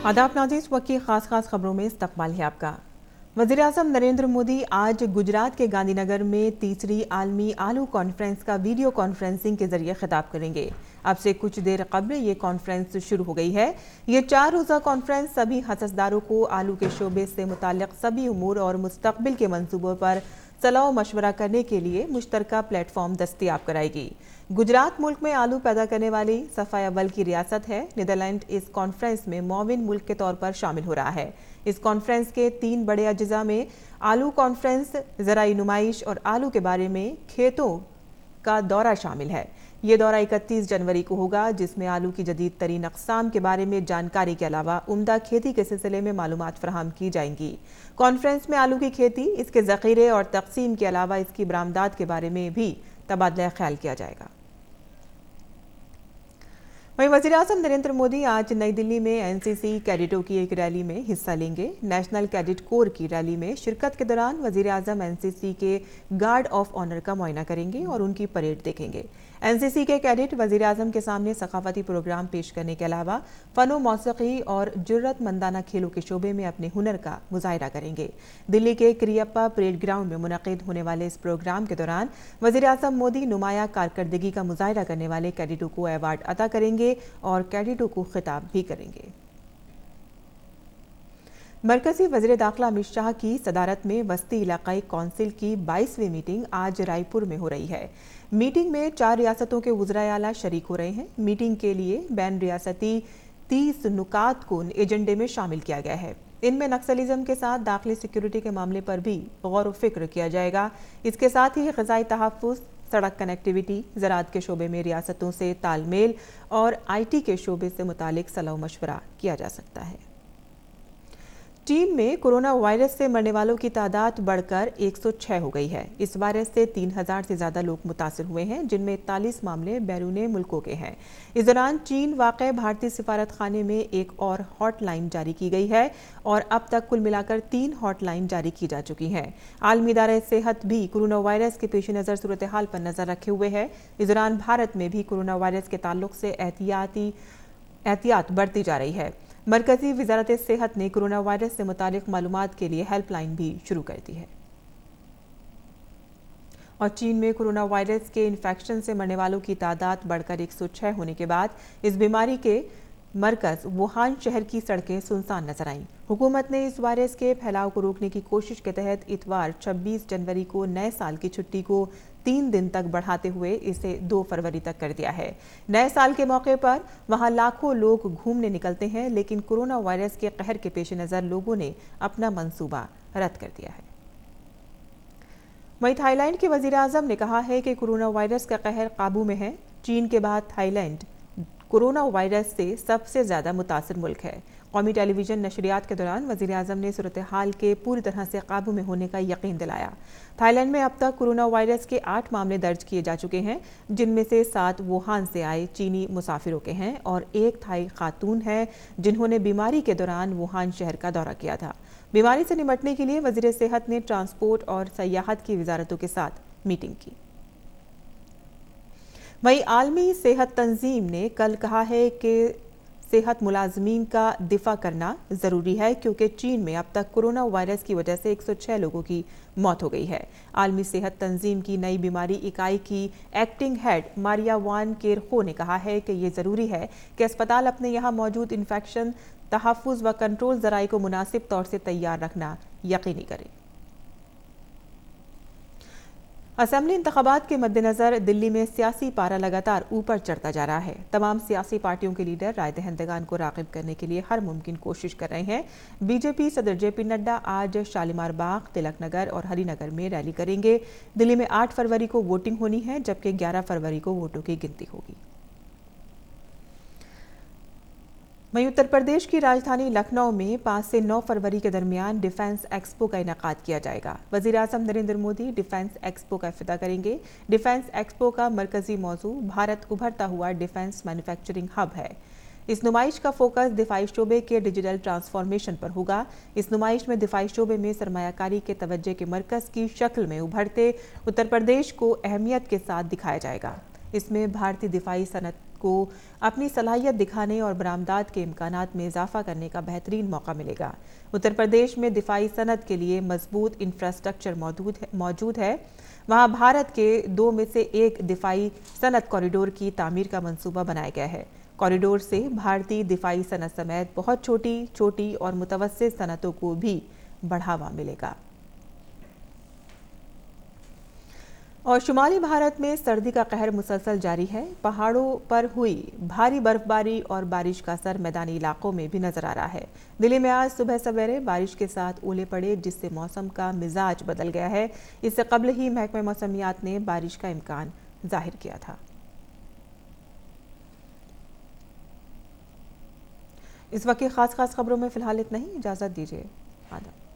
आदाब नाज़रीन, वक्त की खास खबरों में इस्तकबाल है आपका। वज़ीर-ए-आज़म नरेंद्र मोदी आज गुजरात के गांधीनगर में तीसरी आलमी आलू कॉन्फ्रेंस का वीडियो कॉन्फ्रेंसिंग के जरिए खिताब करेंगे। अब से कुछ देर कबल ये कॉन्फ्रेंस शुरू हो गई है। ये 4 रोज़ा कॉन्फ्रेंस सभी हससदारों को आलू के शोबे से मुताल्लिक़ सभी उमूर और मुस्तक़बिल के मंसूबों पर सलाह मशवरा करने के लिए मुश्तरका प्लेटफॉर्म दस्तयाब कराएगी। गुजरात मुल्क में आलू पैदा करने वाली सफ़ा अव्वल की रियासत है। नीदरलैंड इस कॉन्फ्रेंस में मौविन मुल्क के तौर पर शामिल हो रहा है। इस कॉन्फ्रेंस के 3 बड़े अज्जा में आलू कॉन्फ्रेंस, ज़राई नुमाइश और आलू के बारे में खेतों का दौरा शामिल है। ये दौरा 31 जनवरी को होगा, जिसमें आलू की जदीद तरीन अक़साम के बारे में जानकारी के अलावा उम्दा खेती के सिलसिले में मालूमात फराहम की जाएंगी। कॉन्फ्रेंस में आलू की खेती, इसके ज़ख़ीरे और तक़सीम के अलावा इसकी बरामदात के बारे में भी तबादला ख्याल किया जाएगा। वहीं वज़ीर-ए-आज़म नरेंद्र मोदी आज नई दिल्ली में एनसीसी कैडेटों की एक रैली में हिस्सा लेंगे। नेशनल कैडेट कोर की रैली में शिरकत के दौरान वज़ीर-ए-आज़म एनसीसी के गार्ड ऑफ ऑनर का मुआयना करेंगे और उनकी परेड देखेंगे। एनसीसी के कैडेट वज़ीर-ए-आज़म के सामने सकाफती प्रोग्राम पेश करने के अलावा फ़नो मौसीक़ी और जुर्रतमंदाना खेलों के शोबे में अपने हुनर का मुज़ाहिरा करेंगे। दिल्ली के करियप्पा परेड ग्राउंड में मुनक़िद होने वाले इस प्रोग्राम के दौरान वज़ीर-ए-आज़म मोदी नुमाया कारकर्दगी का मुज़ाहिरा करने वाले कैडेटों को अवार्ड अता करेंगे और कैडेटों को खिताब भी करेंगे। मरकजी वज़ीर दाखिला अमित शाह की सदारत में वस्ती इलाकाई कौंसिल की 22वीं मीटिंग आज रायपुर में हो रही है। मीटिंग में 4 रियासतों के वज़राए आला शरीक हो रहे हैं। मीटिंग के लिए बैन रियासती 30 नुकात को एजेंडे में शामिल किया गया है। इनमें नक्सलिज्म के साथ दाखिली सिक्योरिटी के मामले पर भी गौर व फिक्र किया जाएगा। इसके साथ ही ग़िज़ाई तहफ़्फ़ुज़, सड़क कनेक्टिविटी, ज़राअत के शोबे में रियासतों से तालमेल और IT के शोबे से मुतालिक सलाह मशवरा किया जा सकता है। चीन में कोरोना वायरस से मरने वालों की तादाद बढ़कर 106 हो गई है। इस वायरस से 3000 से ज़्यादा लोग मुतासिर हुए हैं, जिनमें 41 मामले बैरूने मुल्कों के हैं। इस दौरान चीन वाक़े भारतीय सिफारत खाने में एक और हॉटलाइन जारी की गई है और अब तक कुल मिलाकर 3 हॉटलाइन जारी की जा चुकी हैं। आलमी इदारा सेहत भी कोरोना वायरस के पेश नज़र सूरत हाल पर नज़र रखे हुए है। इस दौरान भारत में भी कोरोना वायरस के ताल्लुक से एहतियात बढ़ती जा रही है। मरकजी वज़ारत सेहत ने कोरोना वायरस से मुतालिक मालूमात के लिए हेल्पलाइन भी शुरू कर दी है। और चीन में कोरोना वायरस के इन्फेक्शन से मरने वालों की तादाद बढ़कर 106 होने के बाद इस बीमारी के मरकज वुहान शहर की सड़कें सुनसान नजर आईं। हुकूमत ने इस वायरस के फैलाव को रोकने की कोशिश के तहत इतवार 26 जनवरी को नए साल की छुट्टी को 3 दिन तक बढ़ाते हुए इसे 2 फरवरी तक कर दिया है। नए साल के मौके पर वहां लाखों लोग घूमने निकलते हैं, लेकिन कोरोना वायरस के कहर के पेश नज़र लोगों ने अपना मंसूबा रद्द कर दिया है। वहीं थाईलैंड के वज़ीर-ए-आज़म ने कहा है कि कोरोना वायरस का कहर काबू में है। चीन के बाद थाईलैंड कोरोना वायरस से सबसे ज़्यादा मुतासिर मुल्क है। कौमी टेलीविज़न नशरियात के दौरान वज़ीर-ए-आज़म ने सूरत हाल के पूरी तरह से काबू में होने का यकीन दिलाया। थाईलैंड में अब तक कोरोना वायरस के 8 मामले दर्ज किए जा चुके हैं, जिनमें से 7 वुहान से आए चीनी मुसाफिरों के हैं और 1 थाई खातून है जिन्होंने बीमारी के दौरान वुहान शहर का दौरा किया था। बीमारी से निपटने के लिए वज़ीर सेहत ने ट्रांसपोर्ट और सयाहत की वजारतों के साथ मीटिंग की। वहीं आलमी सेहत तंजीम ने कल कहा है कि सेहत मुलाजमीन का दिफा करना ज़रूरी है, क्योंकि चीन में अब तक कोरोना वायरस की वजह से 106 लोगों की मौत हो गई है। आलमी सेहत तंजीम की नई बीमारी इकाई की एक्टिंग हेड मारिया वान केरखो ने कहा है कि ये ज़रूरी है कि अस्पताल अपने यहाँ मौजूद इन्फेक्शन तहफ़्फ़ुज़ व कंट्रोल ज़राई को मुनासिब तौर से तैयार रखना यकीनी करें। असेंबली इंतखाबात के मद्देनज़र दिल्ली में सियासी पारा लगातार ऊपर चढ़ता जा रहा है। तमाम सियासी पार्टियों के लीडर राय दहिंदगान को राग़िब करने के लिए हर मुमकिन कोशिश कर रहे हैं। बीजेपी सदर JP नड्डा आज शालीमार बाग, तिलक नगर और हरिनगर में रैली करेंगे। दिल्ली में 8 फरवरी को वोटिंग होनी है, जबकि 11 फरवरी को वोटों की गिनती होगी। वहीं उत्तर प्रदेश की राजधानी लखनऊ में 5 से 9 फरवरी के दरमियान डिफेंस एक्सपो का इनेकाद किया जाएगा। वज़ीर-ए-आज़म नरेंद्र मोदी डिफेंस एक्सपो का इफ्तिताह करेंगे। डिफेंस एक्सपो का मरकजी मौजू भारत उभरता हुआ डिफेंस मैन्युफैक्चरिंग हब है। इस नुमाइश का फोकस दिफाई शोबे के डिजिटल ट्रांसफॉर्मेशन पर होगा। इस नुमाइश में दिफाई शोबे में सरमायाकारी के तवज्जे के मरकज़ की शक्ल में उभरते उत्तर प्रदेश को अहमियत के साथ दिखाया जाएगा। इसमें भारतीय दिफाई सनत کو اپنی صلاحیت دکھانے اور برآمدات کے امکانات میں اضافہ کرنے کا بہترین موقع ملے گا۔ اتر پردیش میں دفاعی صنعت کے لیے مضبوط انفراسٹرکچر موجود ہے۔ وہاں بھارت کے 2 میں سے 1 دفاعی صنعت کوریڈور کی تعمیر کا منصوبہ بنایا گیا ہے۔ کوریڈور سے بھارتی دفاعی صنعت سمیت بہت چھوٹی اور متوسط صنعتوں کو بھی بڑھاوا ملے گا۔ اور شمالی بھارت میں سردی کا قہر مسلسل جاری ہے۔ پہاڑوں پر ہوئی بھاری برف باری اور بارش کا اثر میدانی علاقوں میں بھی نظر آ رہا ہے۔ دلی میں آج صبح سویرے بارش کے ساتھ اولے پڑے، جس سے موسم کا مزاج بدل گیا ہے۔ اس سے قبل ہی محکمہ موسمیات نے بارش کا امکان ظاہر کیا تھا۔ اس وقت خاص خبروں میں فی الحال اتنا ہی، اجازت دیجیے۔ آداب۔